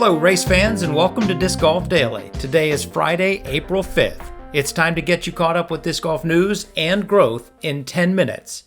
Hello, race fans, and welcome to Disc Golf Daily. Today is Friday, April 5th. It's time to get you caught up with disc golf news and growth in 10 minutes.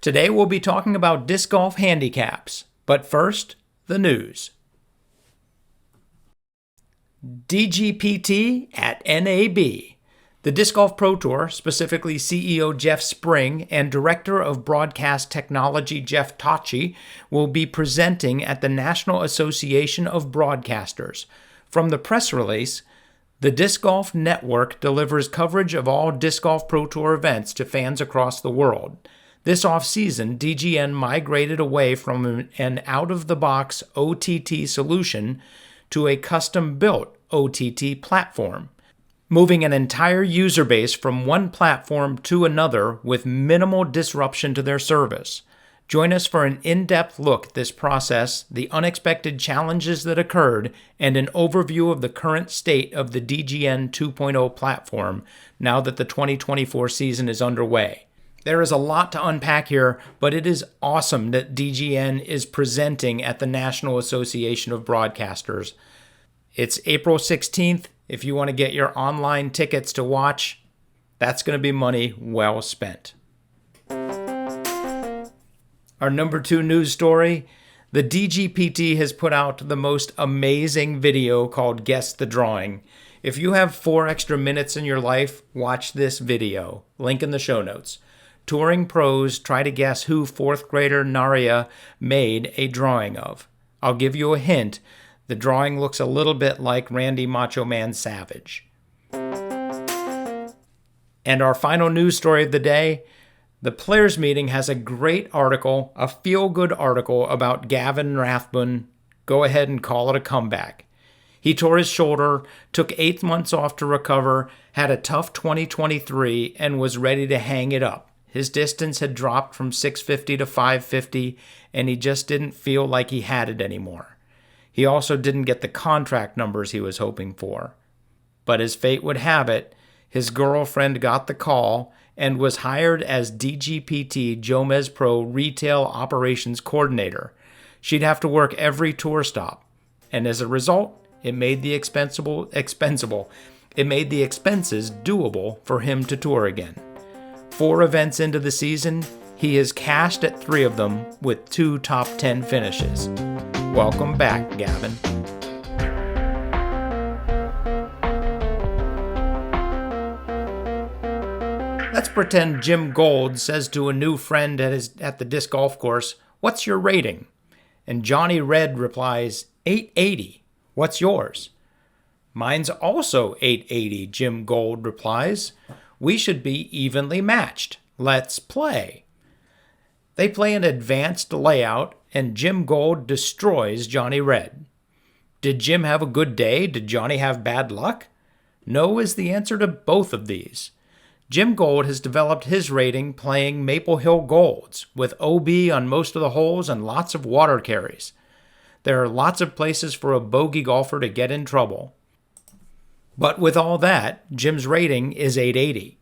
Today we'll be talking about disc golf handicaps, but first, the news. DGPT at NAB. The Disc Golf Pro Tour, specifically CEO Jeff Spring and Director of Broadcast Technology Jeff Tachi, will be presenting at the National Association of Broadcasters. From the press release, the Disc Golf Network delivers coverage of all Disc Golf Pro Tour events to fans across the world. This off-season, DGN migrated away from an out-of-the-box OTT solution to a custom-built OTT platform, moving an entire user base from one platform to another with minimal disruption to their service. Join us for an in-depth look at this process, the unexpected challenges that occurred, and an overview of the current state of the DGN 2.0 platform now that the 2024 season is underway. There is a lot to unpack here, but it is awesome that DGN is presenting at the National Association of Broadcasters. It's April 16th. If you want to get your online tickets to watch, that's going to be money well spent. Our number 2 news story, the DGPT has put out the most amazing video called Guess the Drawing. If you have 4 extra minutes in your life, watch this video. Link in the show notes. Touring pros try to guess who 4th grader Naria made a drawing of. I'll give you a hint. The drawing looks a little bit like Randy Macho Man Savage. And our final news story of the day, the Players Meeting has a great article, a feel-good article about Gavin Rathbun. Go ahead and call it a comeback. He tore his shoulder, took 8 months off to recover, had a tough 2023, and was ready to hang it up. His distance had dropped from 650 to 550, and he just didn't feel like he had it anymore. He also didn't get the contract numbers he was hoping for. But as fate would have it, his girlfriend got the call and was hired as DGPT Jomez Pro Retail Operations Coordinator. She'd have to work every tour stop, and as a result, it made the expenses doable for him to tour again. 4 events into the season, he has cashed at 3 of them with 2 top 10 finishes. Welcome back, Gavin. Let's pretend Jim Gold says to a new friend at the disc golf course, "What's your rating?" And Johnny Red replies, 880. "What's yours?" "Mine's also 880, Jim Gold replies. "We should be evenly matched. Let's play." They play an advanced layout, and Jim Gold destroys Johnny Red. Did Jim have a good day? Did Johnny have bad luck? No is the answer to both of these. Jim Gold has developed his rating playing Maple Hill Golds, with OB on most of the holes and lots of water carries. There are lots of places for a bogey golfer to get in trouble. But with all that, Jim's rating is 880.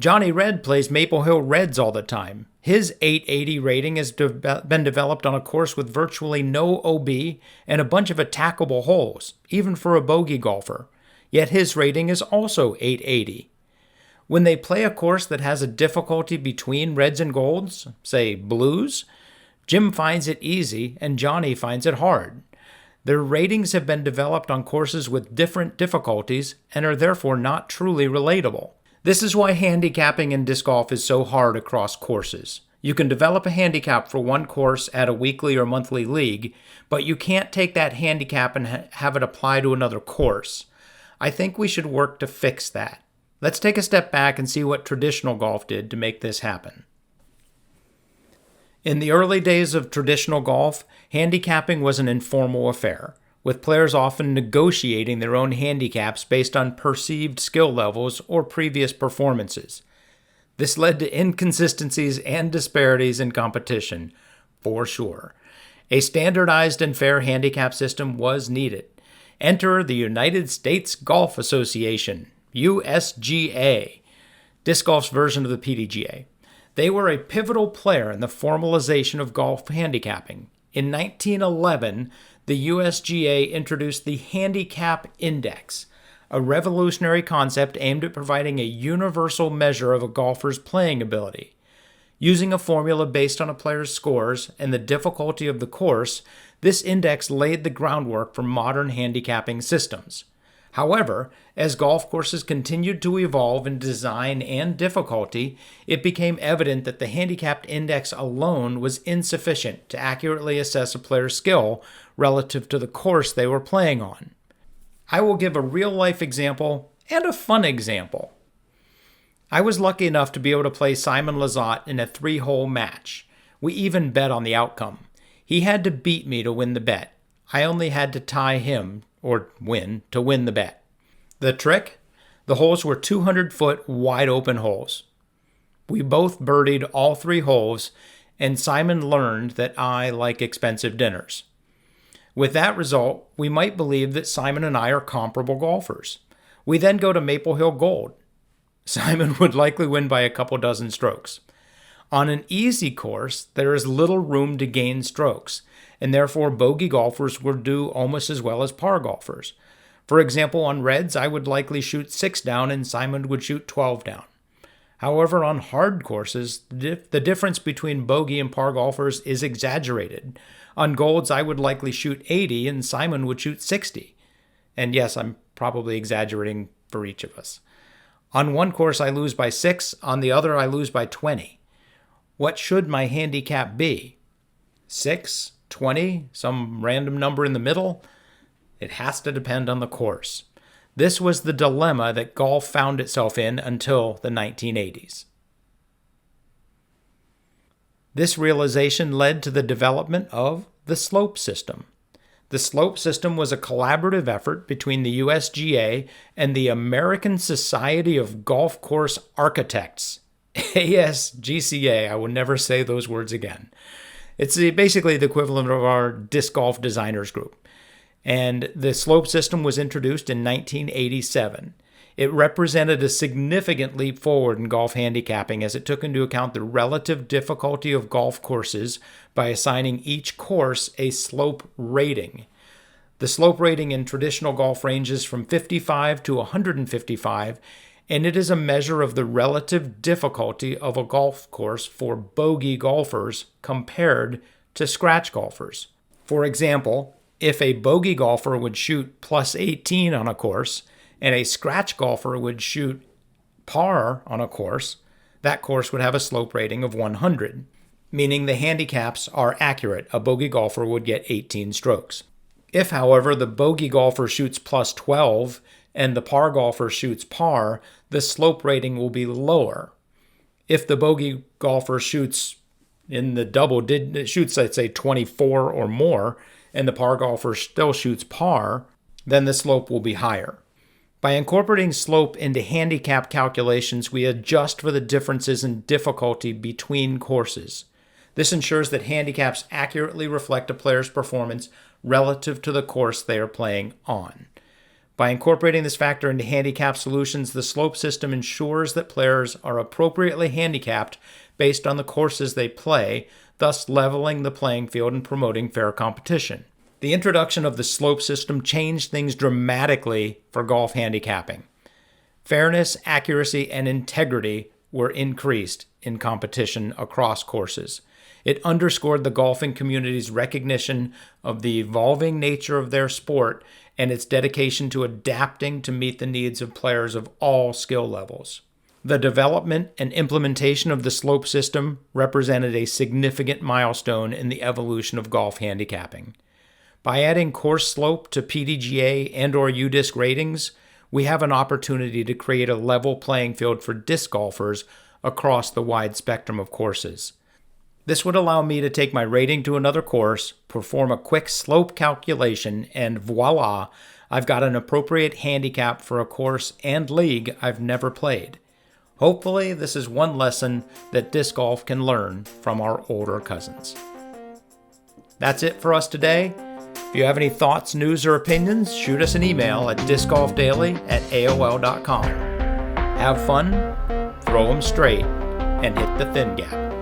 Johnny Red plays Maple Hill Reds all the time. His 880 rating has been developed on a course with virtually no OB and a bunch of attackable holes, even for a bogey golfer. Yet his rating is also 880. When they play a course that has a difficulty between Reds and Golds, say Blues, Jim finds it easy and Johnny finds it hard. Their ratings have been developed on courses with different difficulties and are therefore not truly relatable. This is why handicapping in disc golf is so hard across courses. You can develop a handicap for one course at a weekly or monthly league, but you can't take that handicap and have it apply to another course. I think we should work to fix that. Let's take a step back and see what traditional golf did to make this happen. In the early days of traditional golf, handicapping was an informal affair, with players often negotiating their own handicaps based on perceived skill levels or previous performances. This led to inconsistencies and disparities in competition, for sure. A standardized and fair handicap system was needed. Enter the United States Golf Association, USGA, disc golf's version of the PDGA. They were a pivotal player in the formalization of golf handicapping. In 1911, the USGA introduced the Handicap Index, a revolutionary concept aimed at providing a universal measure of a golfer's playing ability. Using a formula based on a player's scores and the difficulty of the course, this index laid the groundwork for modern handicapping systems. However, as golf courses continued to evolve in design and difficulty, it became evident that the handicapped index alone was insufficient to accurately assess a player's skill relative to the course they were playing on. I will give a real-life example and a fun example. I was lucky enough to be able to play Simon Lizotte in a 3-hole match. We even bet on the outcome. He had to beat me to win the bet. I only had to tie him, or win, to win the bet. The trick? The holes were 200-foot wide-open holes. We both birdied all 3 holes, and Simon learned that I like expensive dinners. With that result, we might believe that Simon and I are comparable golfers. We then go to Maple Hill Gold. Simon would likely win by a couple dozen strokes. On an easy course, there is little room to gain strokes, and therefore bogey golfers will do almost as well as par golfers. For example, on reds, I would likely shoot 6 down and Simon would shoot 12 down. However, on hard courses, the difference between bogey and par golfers is exaggerated. On golds, I would likely shoot 80 and Simon would shoot 60. And yes, I'm probably exaggerating for each of us. On one course, I lose by 6. On the other, I lose by 20. What should my handicap be? 6, 20, some random number in the middle? It has to depend on the course. This was the dilemma that golf found itself in until the 1980s. This realization led to the development of the slope system. The slope system was a collaborative effort between the USGA and the American Society of Golf Course Architects, ASGCA. I will never say those words again. It's basically the equivalent of our Disc Golf Designers Group. And the slope system was introduced in 1987. It represented a significant leap forward in golf handicapping as it took into account the relative difficulty of golf courses by assigning each course a slope rating. The slope rating in traditional golf ranges from 55 to 155, and it is a measure of the relative difficulty of a golf course for bogey golfers compared to scratch golfers. For example, if a bogey golfer would shoot plus 18 on a course, and a scratch golfer would shoot par on a course, that course would have a slope rating of 100, meaning the handicaps are accurate. A bogey golfer would get 18 strokes. If, however, the bogey golfer shoots plus 12 and the par golfer shoots par, the slope rating will be lower. If the bogey golfer shoots in the shoots, let's say, 24 or more, and the par golfer still shoots par, then the slope will be higher. By incorporating slope into handicap calculations, we adjust for the differences in difficulty between courses. This ensures that handicaps accurately reflect a player's performance relative to the course they are playing on. By incorporating this factor into handicap solutions, the slope system ensures that players are appropriately handicapped based on the courses they play, thus leveling the playing field and promoting fair competition. The introduction of the slope system changed things dramatically for golf handicapping. Fairness, accuracy, and integrity were increased in competition across courses. It underscored the golfing community's recognition of the evolving nature of their sport and its dedication to adapting to meet the needs of players of all skill levels. The development and implementation of the slope system represented a significant milestone in the evolution of golf handicapping. By adding course slope to PDGA and/or UDisc ratings, we have an opportunity to create a level playing field for disc golfers across the wide spectrum of courses. This would allow me to take my rating to another course, perform a quick slope calculation, and voila, I've got an appropriate handicap for a course and league I've never played. Hopefully, this is one lesson that disc golf can learn from our older cousins. That's it for us today. If you have any thoughts, news, or opinions, shoot us an email at discgolfdaily@aol.com. Have fun, throw 'em straight, and hit the thin gap.